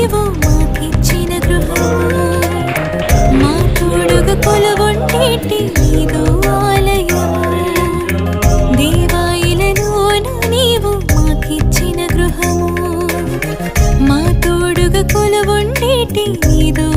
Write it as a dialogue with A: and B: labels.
A: నీవు మాకిచ్చిన గృహము మా తోడుగా కొలువుండేటి నీదు ఆలయము దేవా ఇలలోన నీవు మాకిచ్చిన గృహము మా తోడుగా కొలువుండేటి నీదు